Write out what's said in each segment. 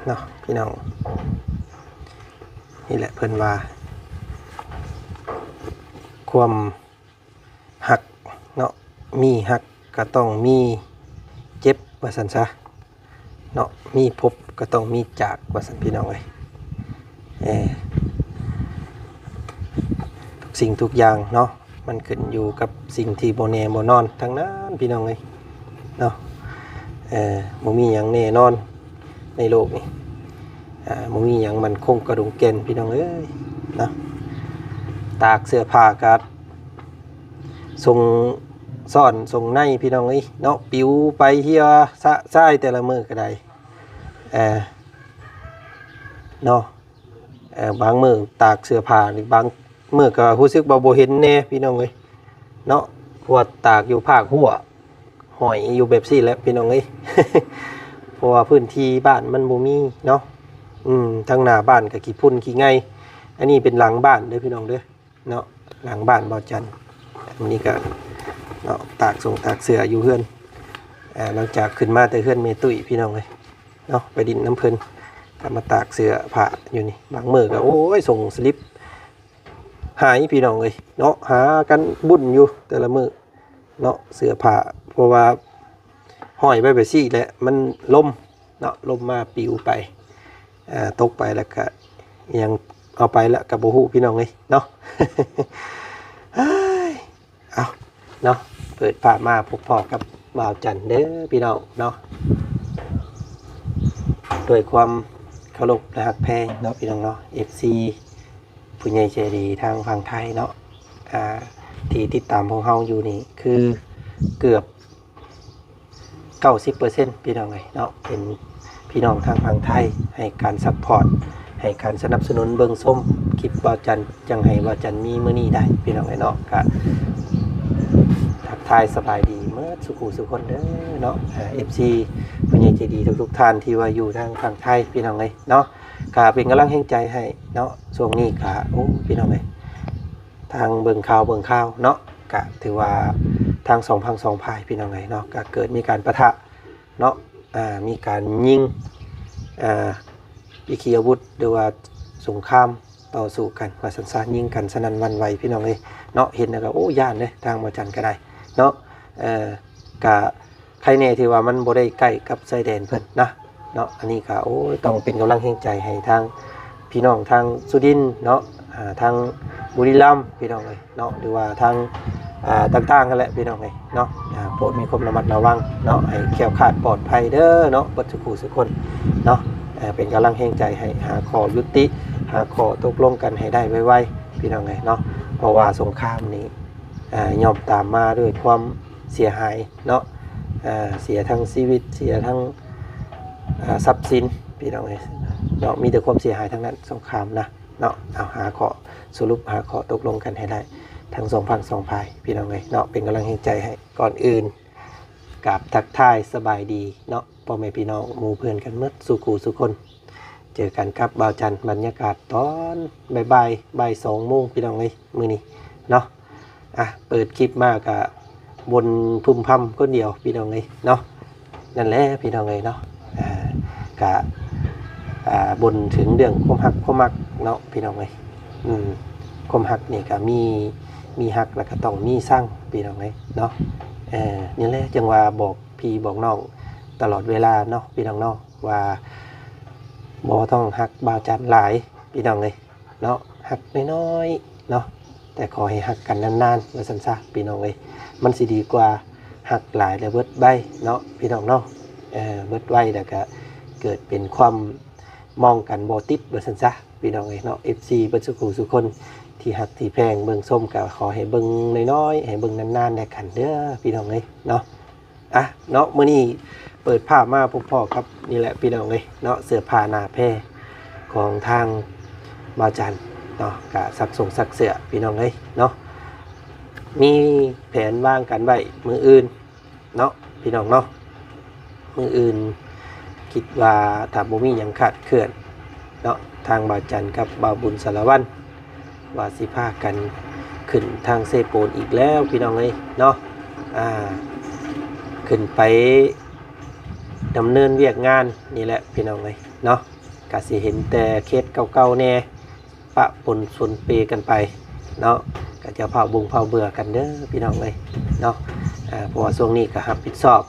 เนาะพี่น้องนี่แหละเพิ่นว่าความหักเนาะมีหักก็ต้องมีเจ็บว่าซั่นซะเนาะมีพบก็ต้องมีจากว่าซั่นพี่น้องเอ้ยทุกสิ่งทุกอย่างเนาะมันขึ้นอยู่กับสิ่งที่บ่แน่บ่นอนทั้งนั้นพี่น้องเอ้ยเนาะบ่มีหยังแน่นอนในโลกนี้บ่มีหยังมันคงกระดุมแก่นพี่น้องเอ้ยเนาะตากเสื้อผ้ากัดส่งซ่อนส่งในพี่น้องเอ้ยเนาะปิวไปเฮียสะซ้ายแต่ละมื้อก็ได้เนาะบางมื้อตากเสื้อผ้านี่บางมื้อก็รู้สึกว่าบ่เห็นแน่พี่น้องเอ้ยเนาะเพราะว่าตากอยู่ภาคหัวห้อยอยู่แบบซี่แหละพี่น้องเอ้ย เพราะว่าพื้นที่บ้านมันบ่มีเนาะทางหน้าบ้านก็ขี้พุ่นขี้ไงอันนี้เป็นหลังบ้านเด้อพี่น้องเด้อเนาะหลังบ้านบ่จันอันนี้ก็เนาะตากส่งตากเสื้ออยู่เฮือนหลังจากขึ้นมาแต่เฮือนเมตุ้ยพี่น้องเอ้ยเนาะไปดินน้ำเพิ่นก็มาตากเสื้อผ้าอยู่นี่บางมื้อก็โอ้ยส่งสลิปหายพี่น้องเอ้ยเนาะหากันบุ่นอยู่แต่ละมื้อเนาะเสื้อผ้าเพราะว่าห้อยไว้แบบซี่แหละมันล่มเนาะล่มมาปิวไปตกไปแล้วก็ยังเอาไปแล้วกับบ่ฮู้พี่น้องเลยเนาะ เอาเนาะเปิดภาพมาพบพ่อกับบ่าวจันเด้อพี่น้องเนาะด้วยความเคารพและฮักแพงเนาะพี่น้องเนาะ FC ผู้ใหญ่ใจดีทางฝั่งไทยเนาะที่ติดตามพวกเฮาอยู่นี่คือเกือบ90%พี่น้องเลยเนาะเป็นพี่น้องทางฝั่งไทยให้การซัพพอร์ตให้การสนับสนุนเบิ่งส้มคลิปบ่าวจันจังให้บ่าวจันมีมื้อนี้ได้พี่น้องเลยเนาะก็ทักทายสบายดีเมื่อสุขุสุคนเด้อเนาะFC ผู้ใหญ่ใจดีทุกท่านที่ว่าอยู่ทางฝั่งไทยพี่น้องเลยเนาะก็เป็นกำลังแห่งใจให้เนาะช่วงนี้ก็โอ้พี่น้องเลยทางเบิ่งข่าวเนาะก็ถือว่าทาง2,2 ฝ่ายพี่น้องเลยเนาะก็เกิดมีการปะทะเนาะมีการยิงวิขีอาวุธหรือว่าสงครามต่อสู้กันว่าสันสานยิงกันสนั่นวันไหวพี่น้องเลยเนาะเห็นแล้วก็โอ้ย่านเลยทางบ่จันก็ได้เนาะกะใครแน่ที่ว่ามันบ่ได้ใกล้กับชายแดนเพิ่นนะเนาะอันนี้ก็โอ้ต้องเป็นกำลังแห่งใจให้ทางพี่น้องทางสุรินทร์เนาะทางบุรีรัมย์พี่น้องเลยเนาะหรือว่าทางต่างๆกันแหละพี่น้องเลยเนาะโปรดมีความระมัดระวังเนาะให้แคล้วคลาดปลอดภัยเด้อเนาะบัดสุขคนเนาะเป็นกำลังแห่งใจให้หาข้อยุติหาข้อตกลงกันให้ได้ไวๆพี่น้องเลยเนาะเพราะว่าสงครามนี้ย่อมตามมาด้วยความเสียหายเนาะเสียทั้งชีวิตเสียทั้งทรัพย์สินพี่น้องเลยเนาะมีแต่ความเสียหายทั้งนั้นสงครามนะเนาะเอาหาข้อสรุปหาข้อตกลงกันให้ได้ทั้ง2,2 ฝ่ายพี่น้องเลยเนาะเป็นกำลังแห่งใจให้ก่อนอื่นกับทักทายสบายดีเนาะพ่อแม่พี่น้องหมู่เพื่อนกันเมื่อสุคนเจอกันครับบ่าวจันบรรยากาศตอนบ่าย2 โมงพี่น้องเลยมื้อนี้เนาะเปิดคลิปมากะบนพุ่มพำคนเดียวพี่น้องเลยเนาะนั่นแหละพี่น้องเลยเนาะกะบนถึงเรื่องความหักความมักเนาะพี่น้องเลยความหักนี่ก็มีหักแล้วก็ต้องมีสร้างพี่น้องเลยเนาะนี่แหละจังว่าบอกพี่บอกน้องตลอดเวลาเนาะพี่น้องเนาะว่าบ่ต้องหักบ่าวจันหลายพี่น้องเลยเนาะหักน้อยๆเนาะแต่ขอให้หักกันนานๆว่าซั่นซะพี่น้องเลยมันสิดีกว่าหักหลายแล้วเบิดใบเนาะพี่น้องเนาะเบิดไว้แล้วก็เกิดเป็นความมองกันบ่ติดว่าซั่นซะพี่น้องเลยเนาะ FC เบิดสุคนที่หักที่แพงเบิ่งส้มก็ขอให้เบิ่งน้อยๆให้เบิ่งนานๆได้กันเด้อพี่น้องเอ้ยเนาะเนาะมื้อนี้เปิดภาพมาพบพ่อครับนี่แหละพี่น้องเอ้ยเนาะเสื้อผ้าหน้าแพรของทางบ่าวจันเนาะก็ซักเสื้อพี่น้องเอ้ยเนาะมีแผนวางกันไว้มื้ออื่นเนาะพี่น้องเนาะมื้ออื่นคิดว่าถ้าบ่มีหยังขาดเคลื่อนเนาะทางบ่าวจันกับบ่าวบุญสารวัตรว่าสิพากันขึ้นทางเซโปนอีกแล้วพี่น้องเอ้ยเนาะขึ้นไป ดำเนินเวียกงานนี่แหละพี่น้องเลยเนาะก็สิเห็นแต่เคสเก่าๆแน่ปะปนส่วนเปกันไปเนาะก็จะเผาบุงเผาเบื่อกันเด้อพี่น้องเลยเนาะเพราะว่าช่วงนี้ก็รับผิดชอบ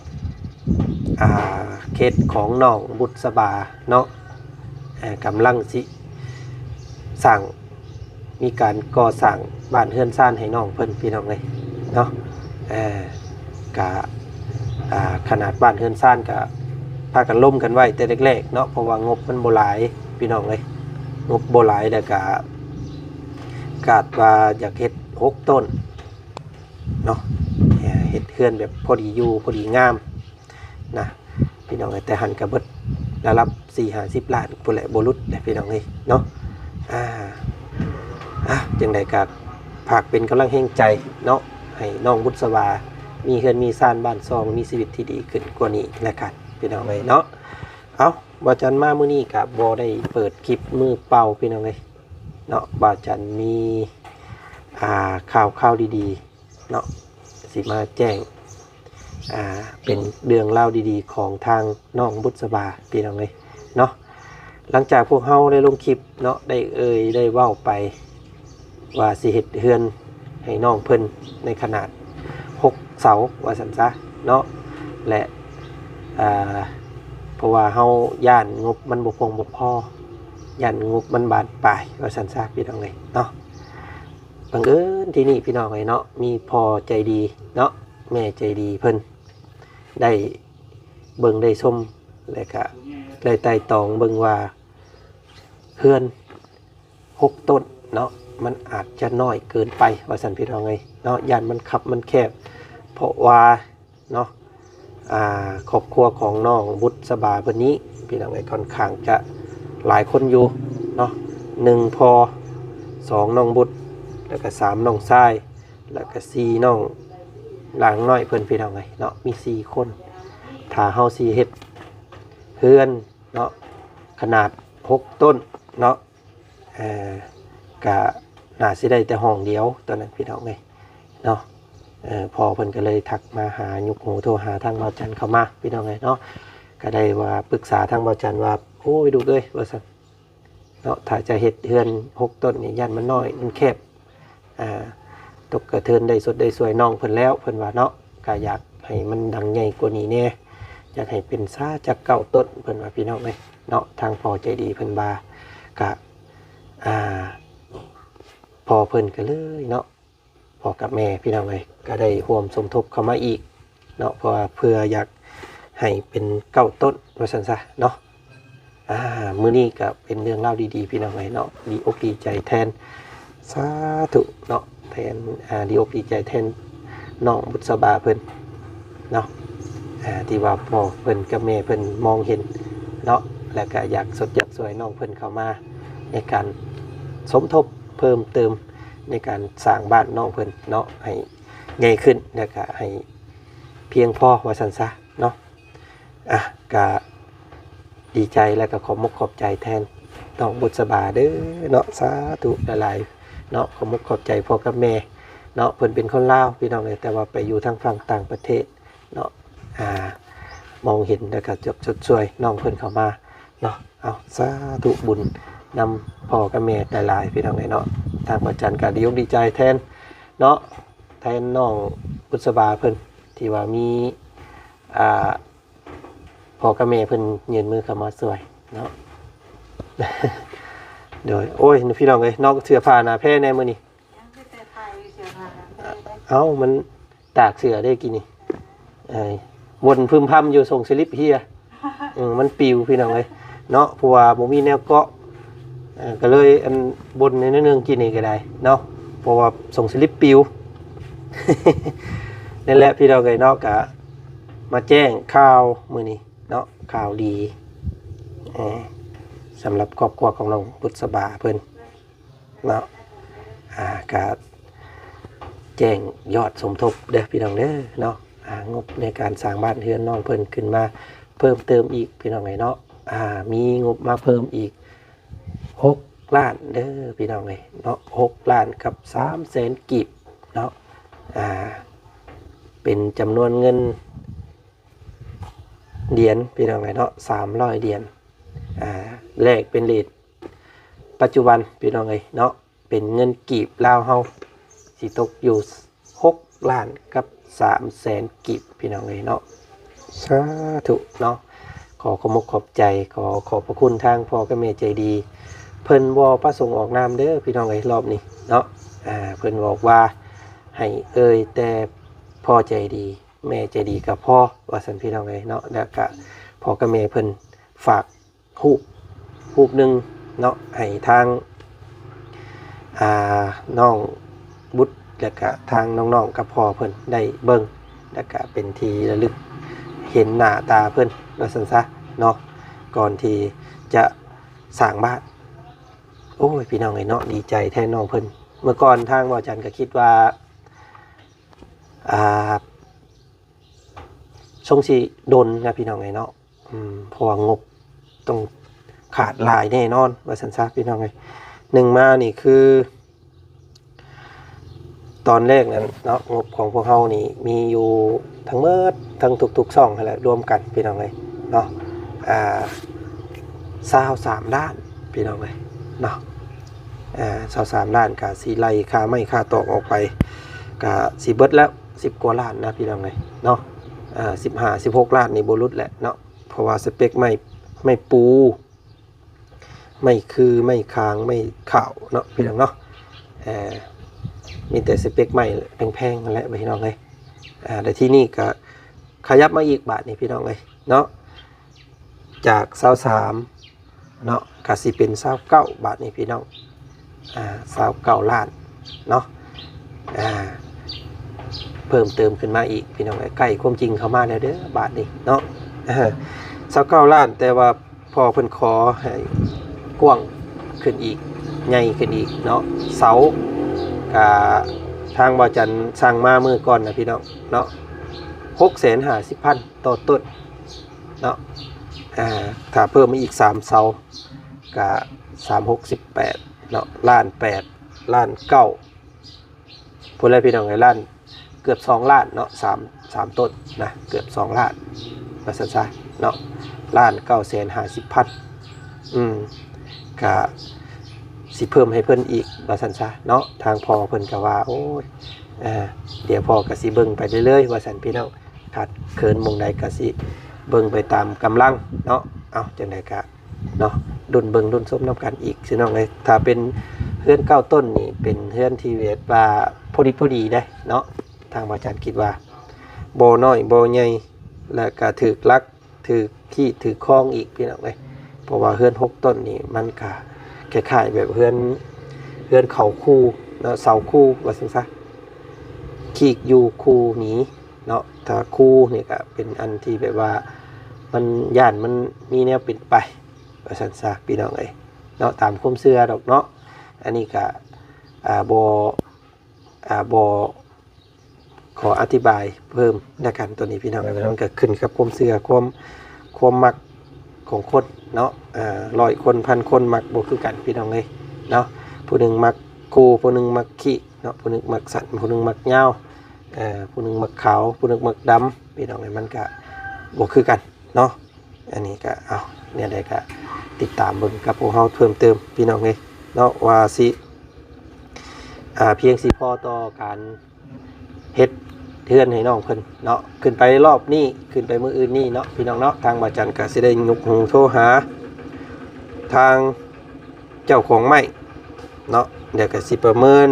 เคสของน้องบุษบาเนาะกำลังสิสั่งมีการก่อสร้างบ้านเฮือนซ่านให้น้องเพิ่นพี่น้องเลยเนาะกะขนาดบ้านเฮือนซ่านกะพากันล่มกันไว้แต่แรกๆเนาะเพราะว่างบมันบ่หลายพี่น้องเลยงบบ่หลายแล้วก็กาดว่าอยากเฮ็ด6 ต้นเนาะเฮ็ดเฮือนแบบพอดีอยู่พอดีงามนะพี่น้องเลยแต่หันกระเบิดระดับ4-50 ล้านพุ่นแหละบ่หลุดแหละพี่น้องเลยเนาะจังได๋ก็ฝากเป็นกำลังแห่งใจเนาะให้น้องบุษบามีเฮือนมีซ่านบ้านซองมีชีวิตที่ดีขึ้นกว่านี้แล้วกันพี่น้องเอ้ยเนาะเอาบ่จันมามื้อนี้ก็บ่ได้เปิดคลิปมือเป่าพี่น้องเอ้ยเนาะบ่จันมีข่าวดีๆเนาะสิมาแจ้งเป็นเรื่องเล่าดีๆของทางน้องบุษบาพี่น้องเอ้ยเนาะหลังจากพวกเฮาได้ลงคลิปเนาะได้เว้าไปว่าสิเฮ็ดเฮือนให้น้องเพิ่นในขนาด6 เสาว่าซั่นซะเนาะและเพราะว่าเฮาย่านงบมันบ่พอย่านงบมันบานปลายว่าซั่นซะพี่น้องเอ้ยเนาะบังเอิญที่นี่พี่น้องเอ้ยเนาะมีพ่อใจดีเนาะแม่ใจดีเพิ่นได้เบิ่งได้ชมแล้วก็ได้ไต่ตองเบิ่งว่าเฮือน6 ต้นเนาะมันอาจจะน้อยเกินไปว่าซั่นพี่น้องเอ้ยเนาะย่านมันคับมันแคบเพราะว่าเนาะครอบครัวของน้องบุษบาเพิ่นนี้พี่น้องเอ้ยค่อนข้างจะหลายคนอยู่เนาะ1พ่อ2น้องบุษแล้วก็3น้องชายแล้วก็4น้องหลางน้อยเพิ่นพี่น้องเอ้ยเนาะมี4คนถ้าเฮาสิเฮ็ดเฮือนเนาะขนาด6 ต้นเนาะก็น่าสิได้แต่ห้องเดียวตอนนั้นพี่น้องเอ้ยเนาะพอเพิ่นก็เลยทักมาหายุกหูโทรหาทางบ่าวจันเข้ามาพี่น้องเอ้ยเนาะก็ได้ว่าปรึกษาทางบ่าวจันว่าโอ้ยดูเอ้ยว่าซั่นเนาะถ้าจะเฮ็ดเฮือน6 ต้นนี่ย่านมันน้อยมันแคบตกกระเทือนได้สดได้สวยน้องเพิ่นแล้วเพิ่นว่าเนาะก็อยากให้มันดังใหญ่กว่านี้แน่อยากให้เป็นซาจาก9 ต้นเพิ่นว่าพี่น้องเอ้ยเนาะทางพ่อใจดีเพิ่นว่าก็พอเพิ่นก็เลยเนาะพ่อกับแม่พี่น้องเลยก็ได้ร่วมสมทบเข้ามาอีกเนาะเพราะว่าเพื่ออยากให้เป็น9 ต้นว่าซั่นซะเนาะมื้อนี้ก็เป็นเรื่องเล่าดีๆพี่น้องเลยเนาะดีอกดีใจแทนสาธุเนาะแทนดีอกดีใจแทนน้องบุษบาเพิ่นเนาะที่ว่าพ่อเพิ่นกับแม่เพิ่นมองเห็นเนาะแล้วก็อยากสดอยากสวยน้องเพิ่นเข้ามาในการสมทบเพิ่มเติมในการสร้างบ้านน้องเพิ่นเนาะให้ใหญ่ขึ้นแล้วก็ให้เพียงพอว่าซั่นซะเนาะก็ดีใจแล้วก็ขอบมกขอบใจแทนน้องบุษบาเด้อเนาะสาธุหลายๆเนาะขอบมกขอบใจพ่อกับแม่เนาะเพิ่นเป็นคนลาวพี่น้องเลยแต่ว่าไปอยู่ทางฝั่งต่างประเทศเนาะมองเห็นแล้วก็จดช่วยน้องเพิ่นเข้ามาเนาะเอาสาธุบุญนำพ่อกับแม่หลายๆพี่น้องเลยเนาะทางประจันก็ดีอกดีใจแทนเนาะแทนน้องบุษบาเพิ่นที่ว่ามีพ่อกับแม่เพิ่นยืนมือเข้ามาสวยเนาะ โดยโอ้ยพี่น้องเอ้ยนอกเสื้อผ้าหน้าแพร่แน่มื้อนี้เอ้ามันตากเสื้อได้กินนี่วนพึมพำอยู่ส่งสลิปเฮียมันปิวพี่น้องเอ้ยเนาะเพราะว่าบ่มีแนวเกาะก็เลยอันบนในนึงกินนี่ก็ได้เนาะเพราะว่าส่งสลิปปิว นั่นแหละพี่น้องเอ้ยเนาะก็มาแจ้งข่าวมื้อนี้เนาะข่าวดีสำหรับครอบครัวของน้องบุษบาเพิ่นเนาะก็แจ้งยอดสมทบเด้อพี่น้องเด้อเนาะงบในการสร้างบ้านเรือนน้องเพิ่นขึ้นมาเพิ่มเติมอีกพี่น้องเนาะมีงบมาเพิ่มอีก6 ล้านเด้อพี่น้องเนาะ6 ล้านกับ300,000 กีบเนาะเป็นจำนวนเงิน เหรียญพี่น้องเนาะ300เหรียญแลกเป็นเหรียญปัจจุบันพี่น้องเนาะเป็นเงินกีบลาวเฮาสิตกอยู่6 ล้านกับ300,000กีบพี่น้องเนาะสาธุเนาะขอขอบใจขอบพระคุณทางพ่อกับแม่ใจดีเพิ่นบ่ประสงค์ออกนามเด้อพี่น้องรอบนี้เนาะเพิ่นบอกว่าให้แต่พ่อใจดีแม่ใจดีกับพ่อว่าซั่นพี่น้องเนาะแล้วก็พ่อกับแม่เพิ่นฝากรูปนึงเนาะให้ทางน้องบุตรแล้วก็ทางน้องๆกับพ่อเพิ่นได้เบิ่งแล้วก็เป็นที่ระลึกเห็นหน้าตาเพิ่นว่าซั่นซะเนาะก่อนที่จะสร้างบ้านโอ้ยพี่น้องเนาะดีใจแทนน้องเพิ่นเมื่อก่อนทางบ่จันก็คิดว่าทรงสิดนนะพี่น้องเนาะเพราะว่างบต้องขาดหลายแน่นอนว่าซั่นซะพี่น้องหนึ่งมานี่คือตอนแรกนั้นเนาะงบของพวกเฮานี่มีอยู่ทั้งหมดทั้งทุกๆช่องนั่นแหละรวมกันพี่น้องเนาะ23ล้านพี่น้องเนาะ23ล้านก็สิไล่ค่าไม้ค่าตอกออกไปก็สิเบิดแล้ว10 กว่าล้านนะพี่น้องเนาะ15-16 ล้านนี่บ่รุดแหละเนาะเพราะว่าสเปคไม่ปูไม่คือไม่ค้างไม่ข่าวเนาะพี่น้องเนาะมีแต่สเปคใหม่แพงๆนั่นแหละพี่น้องแต่ที่นี่ก็ขยับมาอีกบาทนี่พี่น้องเนาะจาก23เนาะก็สิเป็น29บาทนี่พี่น้อง29ล้านเนาะเพิ่มเติมขึ้นมาอีกพี่น้องใกล้ความจริงเข้ามาแล้วเด้อบาทนี่เนาะ29ล้านแต่ว่าพอเพิ่นขอให้กว้างขึ้นอีกใหญ่ขึ้นอีกเนาะเสาทางบ่จันสั่งมามือก่อนนะพี่น้องเนาะ650,000ต่อต้นเนาะถ้าเพิ่มมาอีก3เสาก็368เนาะ1.8 ล้าน 9พูดเลยพี่น้องล้านเกือบ2ล้านเนาะ3ต้นนะเกือบ2ล้านว่าซั่นๆเนาะ1,950,000ก็สิเพิ่มให้เพิ่นอีกว่าซั่นซะเนาะทางพ่อเพิ่นก็ว่าโอ้ยเดี๋ยวพ่อก็สิเบิ่งไปเรื่อยๆว่าซั่นพี่น้องขาดเขินหม่องใดก็สิเบิ่งไปตามกำลังเนาะเอาจังได๋ก็เนาะดุนเบิ่งดุนส้มน้ำกันอีกพี่น้องถ้าเป็นเฮือน9ต้นนี่เป็นเฮือนที่เวทว่าพอดีได้เนาะทางอาจารย์คิดว่าบ่น้อยบ่ใหญ่แล้วก็ถูกลักถูกขี้ถูกคล้องอีกพี่น้องเพราะว่าเฮือน6ต้นนี่มันก็คล้ายๆแบบเฮือนเขาคู่เนาะเสาคู่ว่าซั่นซะขีกอยู่คู่หนีเนาะถ้าคู่นี่ก็เป็นอันที่แบบว่ามันย่านมันมีแนวปิดไปว่าซั่นซะพี่น้องเนาะตามความเชื่อดอกเนาะอันนี้ก็บ่ขออธิบายเพิ่มแล้วกันตัวนี้พี่น้องมันก็ขึ้นกับความเชื่อความมักของคนเนาะ100 คน1,000 คนมักบ่คือกันพี่น้องเนาะผู้หนึ่งมักคู่ผู้หนึ่งมักขี้เนาะผู้หนึ่งมักสันผู้หนึ่งมักยาวผู้หนึ่งมักขาวผู้หนึ่งมักดำพี่น้องมันก็บ่คือกันเนาะอันนี้ก็เอาเนี่ยได้ก็ติดตามเบิ่งกับพวกเฮาเพิ่มเติมพี่น้องเนาะว่าสิเพียงสิพอต่อการเฮ็ดเทือนให้น้องเพิ่นเนาะขึ้นไปรอบนี้ขึ้นไปมื้ออื่นนี่เนาะพี่น้องเนาะทางบ่จันก็สิได้ยกหูโทรหาทางเจ้าของไม้เนาะเดี๋ยวก็สิประเมิน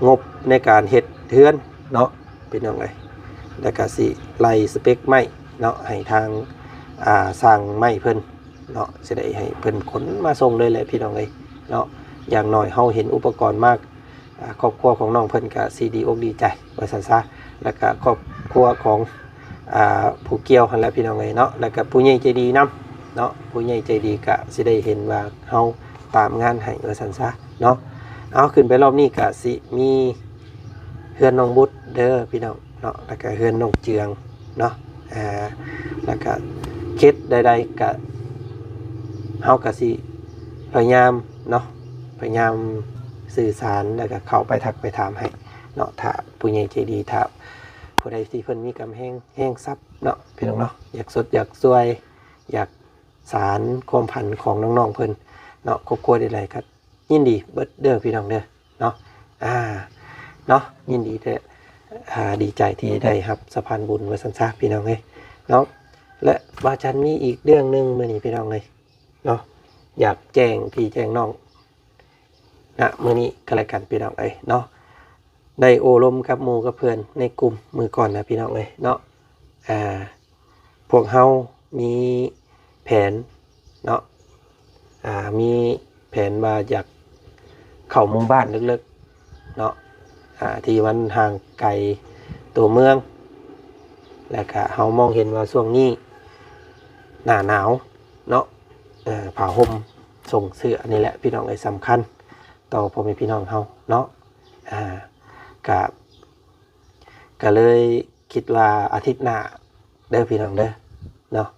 งบในการเฮ็ดเทือนเนาะพี่น้องแล้วก็สิไล่สเปคไม้เนาะให้ทางสร้างไม้เพิ่นเนาะสิได้ให้เพิ่นขนมาส่งเลยแหละพี่น้องเนาะอย่างน้อยเฮาเห็นอุปกรณ์มากครอบครัวของน้องเพิ่นก็สิดีอกดีใจว่าซั่นซะแล้วก็ครอบครัวของผู้เกี่ยวหั่นแหละพี่น้องเนาะแล้วก็ผู้ใหญ่ใจดีนำเนาะผู้ใหญ่ใจดีก็สิได้เห็นว่าเฮาตามงานให้ว่าซั่นซะเนาะเอาขึ้นไปรอบนี้ก็สิมีเฮือนน้องบุตรเด้อพี่น้องเนาะแล้วก็เฮือนน้องเจืองเนาะแล้วก็เคสใดๆก็เฮาก็สิพยายามเนาะพยายามสื่อสารแล้วก็เข้าไปทักไปถามให้เนาะถ้าผู้ใหญ่ใจดีถ้าผู้ใดที่เพิ่นมีกำแห้งทรัพย์ เนาะพี่น้องเนาะอยากสดอยากสวยอยากสารความพันของน้องๆเพิ่นเนาะครอบครัวได้ไรครับยินดีเบิดเด้อพี่น้องเด้อเนาะเนาะยินดีเด้อดีใจที่ได้ครับสะพานบุญไว้สันซาพี่น้องเลยเนาะและบาจันมีอีกเรื่องนึงมื้อนี้พี่น้องเลยเนาะอยากแจ้งพี่แจ้งน้องนะมื้อนี้ก็แล้วกันพี่น้องเอ้ยเนาะได้โอลมกับหมู่กับเพื่อนในกลุ่มมือก่อนนะพี่น้องเอ้ยเนาะพวกเฮามีแผนเนาะมีแผนว่าอยากเข้าหมู่บ้านลึกๆเนาะที่มันห่างไกลตัวเมืองแล้วก็เฮามองเห็นว่าช่วงนี้หน้าหนาวเนาะผ้าห่มส่งเสื้อนี่แหละพี่น้องไอ้สำคัญต่อพ่อแม่พี่น้องเฮาเนาะก็เลยคิดว่าอาทิตย์หน้าเด้อพี่น้องเด้อเนาะ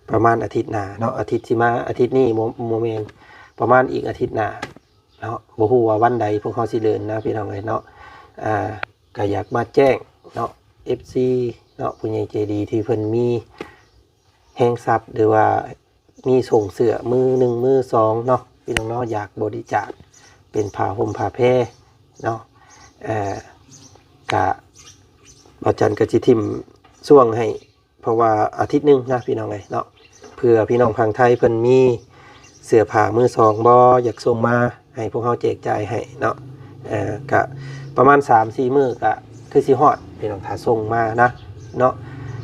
ประมาณอาทิตย์หน้าเนาะอาทิตย์ที่มาอาทิตย์นี้โมเมนต์ประมาณอีกอาทิตย์หน้าเนาะบ่ฮู้ว่าวันใดพวกเขาสิเดินนะพี่น้องเอ้ยเนาะก็อยากมาแจ้งเนาะ FC เนาะผู้ใหญ่ใจดีที่เพิ่นมีแห่งทรัพย์หรือว่ามีส่งเสื้อมือ1มือ2เนาะพี่น้องเนาะอยากบริจาคเป็นผ้าห่มผ้าแพรเนาะกะบาจันกะจิทิมช่วงให้เพราะว่าอาทิตย์นึงนะพี่น้องเลยเนาะเพื่อพี่น้องพังไทยเพิ่นมีเสื้อผ้ามือ2บ่อยากส่งมาให้พวกเขาแจกจ่ายให้เนาะกะประมาณ 3-4 มื้อกะคือสิฮอดพี่น้องถ้าส่งมานะเนาะ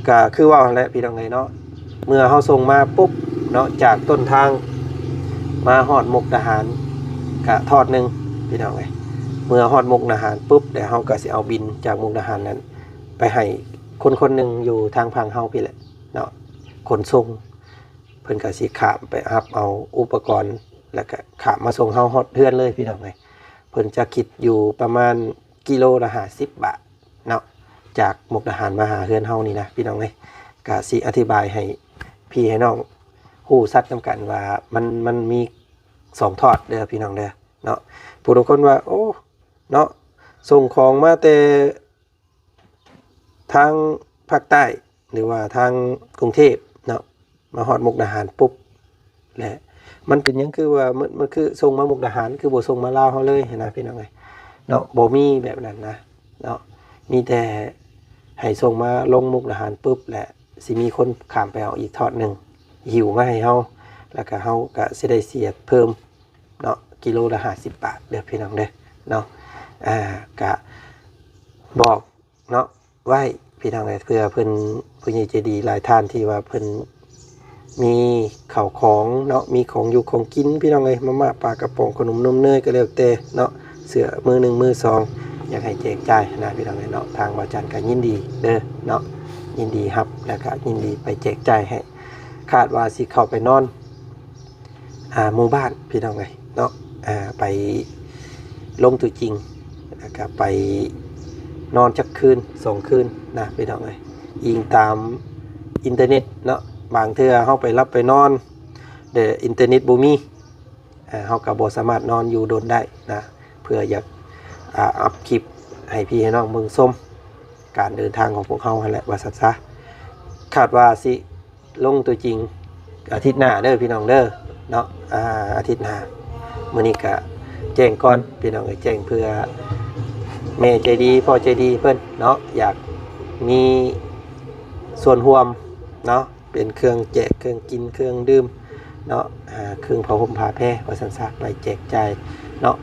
ก็คือว่าแหละพี่น้องเลยเนาะเมื่อเฮาส่งมาปุ๊บเนาะจากต้นทางมาฮอดมุกดาหารกะทอดนึงพี่น้องเลยเมื่อฮอดมุกดาหารปุ๊บเดี๋ยวเฮาก็สิเอาบินจากมุกดาหารนั้นไปให้คนหนึ่งอยู่ทางพังเฮาพี่แหละเนาะขนส่งเพิ่นก็สิขามไปรับเอาอุปกรณ์แล้วก็ขามมาส่งเฮาฮอดเฮือนเลยพี่น้องเลยเพิ่นจะคิดอยู่ประมาณกิโลละ50 บาทเนาะจากมุกดาหารมาหาเฮือนเฮานี่นะพี่น้องเลยก็สิอธิบายให้พี่ให้น้องฮู้ซัดนำกันว่ามันมี2ทอดเด้อพี่น้องเด้อเนาะผู้ทุกคนว่าโอ้เนาะส่งของมาแต่ทางภาคใต้หรือว่าทางกรุงเทพเนาะมาฮอดมุกดาหารปุ๊บแหละมันเป็นยังคือว่ามันคือส่งมามุกดาหารคือบ่ส่งมาลาวเฮาเลยนะพี่น้องเอ้ยเนาะบ่มีแบบนั้นนะเนาะมีแต่ให้ส่งมาลงมุกดาหารปุ๊บแหละสิมีคนข้ามไปเอาอีกทอดนึงหิวมาให้เฮาแล้วก็เฮาก็สิได้เสียเพิ่มเนาะกิโลละ50 บาทเด้อพี่น้องเด้อเนาะก็บอกเนาะไว้พี่น้องเพื่อเพิ่นผู้ใหญ่ใจดีหลายท่านที่ว่าเพิ่นมีข้าวของเนาะมีของอยู่ของกินพี่น้องมาม่าปลากระป๋องขนมนมเนยก็แล้วแต่เนาะเสื้อมือ1มือ2อยากให้แจกจ่ายนะพี่น้องเนาะทางบาจันก็ยินดีเด้อเนาะยินดีครับแล้วก็ยินดีไปแจกจ่ายให้คาดว่าสิเข้าไปนอนหมู่บ้านพี่น้องเนาะไปลงตัวจริงแล้วก็ไปนอนจักคืน2 คืนนะพี่น้องยิงตามอินเทอร์เน็ตเนาะบางเทื่อเฮาไปรับไปนอนเดี๋ยวอินเทอร์เน็ตบ่มีเฮาก็บ่สามารถนอนอยู่โดนได้นะเพื่ออยากอัพคลิปให้พี่ให้น้องเบิ่งชมการเดินทางของพวกเฮาหั่นแหละว่าซั่นซะคาดว่าสิลงตัวจริงอาทิตย์หน้าเด้อพี่น้องเด้อเนาะอาทิตย์หน้ามื้อนี้ก็แจ้งก่อนพี่น้องแจ้งเพื่อแม่ใจดีพ่อใจดีเพิ่นเนาะอยากมีส่วนร่วมเนาะเป็นเครื่องแจกเครื่องกินเครื่องดื่มเนาะเครื่องผ้าห่มผ้าแพรว่าซั่นซะไปแจกจ่ายเนาะ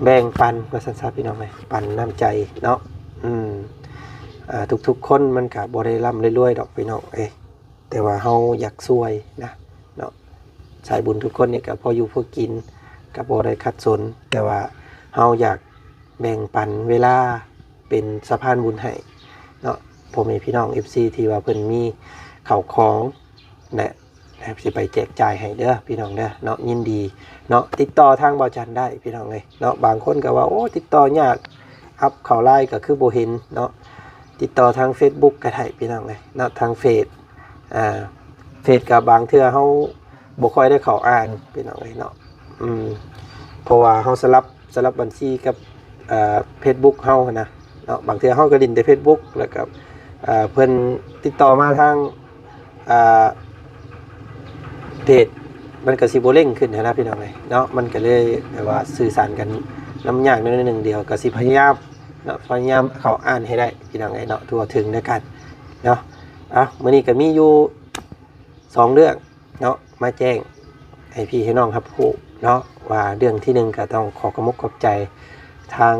แบ่งปันว่าซั่นซะพี่น้องปันน้ำใจเนาะทุกๆคนมันก็บ่ได้ร่ำรวยๆดอกพี่น้องแต่ว่าเฮาอยากช่วยนะเนาะสายบุญทุกคนเนี่ยก็พออยู่พอกินก็บ่ได้ขัดสนแต่ว่าเฮาอยากแบ่งปันเวลาเป็นสะพานบุญให้เนาะพ่อแม่พี่น้อง FC ที่ว่าเพิ่นมีข้าวของและสิไปแจกจ่ายให้เด้อพี่น้องเด้อเนาะยินดีเนาะติดต่อทางบ่จันได้พี่น้องเนาะบางคนก็ว่าโอ้ติดต่อยากอัพเข้าไลน์ก็คือบ่เห็นเนาะติดต่อทาง Facebook ก็ได้พี่น้องเนาะทางเฟซกับบางเทื่อเฮาบ่ค่อยได้เข้าอ่านพี่น้องเนาะเพราะว่าเฮาสลับบัญชีกับFacebook เฮานะเนาะบางเทื่อเฮาก็ลิ้นแต่ Facebook แล้วก็ เพิ่นติดต่อมาทางอ่าเพจมันก็สิบ่เร่งขึ้นนะพี่น้องเอ้ยเนาะมันก็เลยแบบว่าสื่อสารกันน้ำยากนิดนึงเดียวก็สิพยายามเนาะพยายามเข้าอ่านให้ได้พี่น้องเอ้ยเนาะทั่วถึงด้วยกันเนาะมื้อนี้ก็มีอยู่2เรื่องเนาะมาแจ้งให้พี่ให้น้องครับผู้เนาะว่าเรื่องที่1ก็ต้องขอขอบคุณใจทาง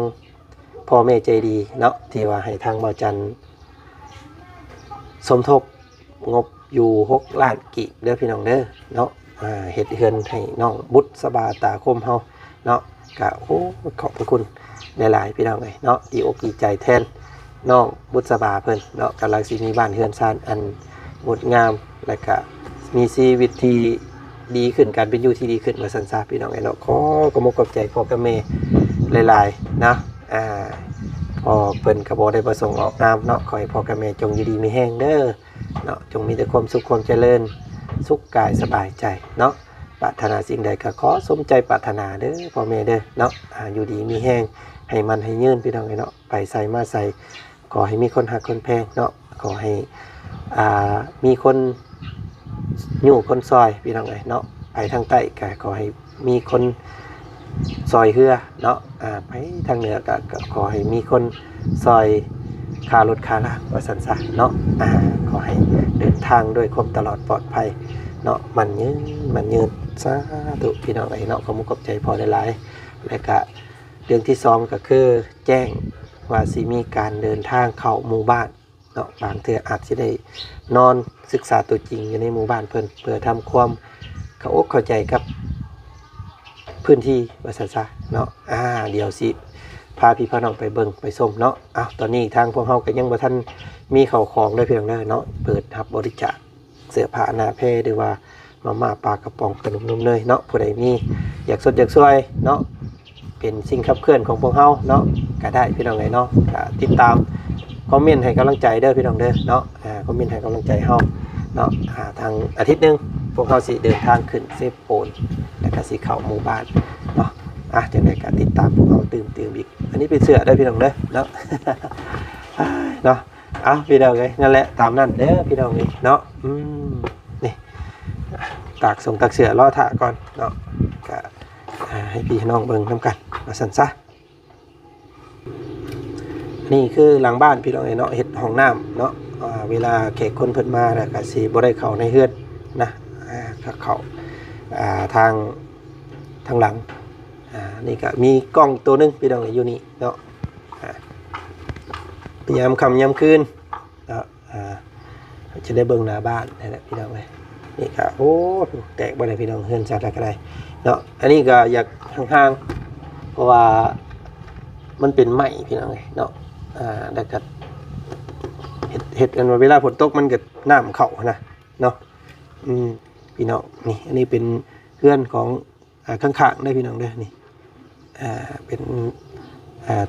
พ่อแม่ใจดีเนาะที่ว่าให้ทางบ่าวจันสมทบงบอยู่6ล้านกิเด้อพี่น้องเด้อเนาะเฮ็ดเฮือนให้น้องบุตรสบาตาคมเฮาเนาะก็โอ้ขอบพระคุณหลายๆพี่น้องเอ้ยเนาะดีอกดีใจแทนน้องบุตรสบาเพิ่นเนาะกำลังสิมีบ้านเฮือนซ่านอันงดงามและก็มีชีวิตที่ดีขึ้นการเป็นอยู่ที่ดีขึ้นว่าซั่นซะพี่น้องเอ้ยเนาะขอขอบใจพ่อกับแม่หลายๆนะพอเพิ่นก็บ่ได้ประสงค์ออกนามเนาะขอให้พ่อกับแม่จงอยู่ดีมีแรงเด้อเนาะจงมีแต่ความสุขความเจริญสุขกายสบายใจเนาะปรารถนาสิ่งใดก็ขอสมใจปรารถนาเด้อพ่อแม่เด้อเนาะอยู่ดีมีแรงให้มันให้ยืนพี่น้องเนาะไปใส่มาใส่ขอให้มีคนหักคนแพงเนาะขอให้มีคนอยู่คนซอยพี่น้องเนาะไปทางใต้ก็ขอให้มีคนซอยเฮือเนาะไปทางเหนือก็ขอให้มีคนซอยคารถคาล่างว่าสันซะเนาะขอให้เดินทางด้วยความตลอดปลอดภัยเนาะมันยืนสาธุพี่น้องเนาะขอมุกขอบใจพอหลายๆและก็เรื่องที่2ก็คือแจ้งว่าสิมีการเดินทางเข้าหมู่บ้านเนาะบางเทื่ออาจสิได้นอนศึกษาตัวจริงอยู่ในหมู่บ้านเพื่อทำความเข้าอกเข้าใจกับพื้นที่ว่าซั่นซะเนาะเดี๋ยวสิพาพี่พ่อน้องไปเบิ่งไปชมเนาะตอนนี้ทางพวกเฮาก็ยังบ่ทันมีข้าวของเลยเพียงเนาะเปิดรับบริจาคเสื้อผ้าหน้าแพรหรือว่ามาม่าปลากระป๋องขนมนมเนยเนาะผู้ใดมีอยากสดอยากช่วยเนาะเป็นสิ่งขับเคลื่อนของพวกเฮาเนาะก็ได้พี่น้องเนาะก็ติดตามคอมเมนต์ให้กำลังใจเด้อพี่น้องเด้อเนาะคอมเมนต์ให้กำลังใจเฮาเนาะทางอาทิตย์นึงพวกเฮาสิเดินทางขึ้นเซฟโปนแล้วก็สิเข้าหมู่บ้านเนาะจังได๋ก็ติดตามพวกเฮาตื่มอีกอันนี้เป็นเสื้อได้พี่น้องเด้อเนาะเนาะพี่น้องเอ้ยนั่นแหละตามนั้นเด้อพี่น้องนี่เนาะนี่ตากส่งตากเสื้อรอถ่าก่อนเนาะก็ให้พี่น้องเบิ่งนำกันว่าซั่นซะนี่คือหลังบ้านพี่น้องเอ้ยเนาะเฮ็ดห้องน้ำเนาะเวลาแขกคนเพิ่นมาแล้วก็สิบ่ได้เข้าในเฮือนนะก็เข้าทางหลังนี่ก็มีกล้องตัวนึงพี่น้องอยู่นี่เนาะยามค่ำยามคืนเนาะจะได้เบิ่งหน้าบ้านนั่นแหละพี่น้องเอ้ยนี่ก็โอ้แตกบ่ได้พี่น้องเฮือนจัดแล้วก็ได้เนาะอันนี้ก็อยากห่างๆเพราะว่ามันเป็นไม้พี่น้องเอ้ยเนาะแล้วก็เฮ็ดกันว่าเวลาฝนตกมันก็น้ำเข้านะเนาะพี่น้องนี่อันนี้เป็นเฮือนของข้างๆได้พี่น้องเด้อนี่เป็น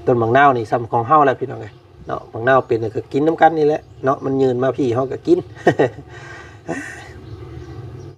ต้นบางนาวนี่ซ้ำของเฮาแล้วพี่น้องเอ้ยเนาะบางนาวเป็นก็กินน้ำกันนี่แหละเนาะมันยืนมาพี่เฮาก็กิน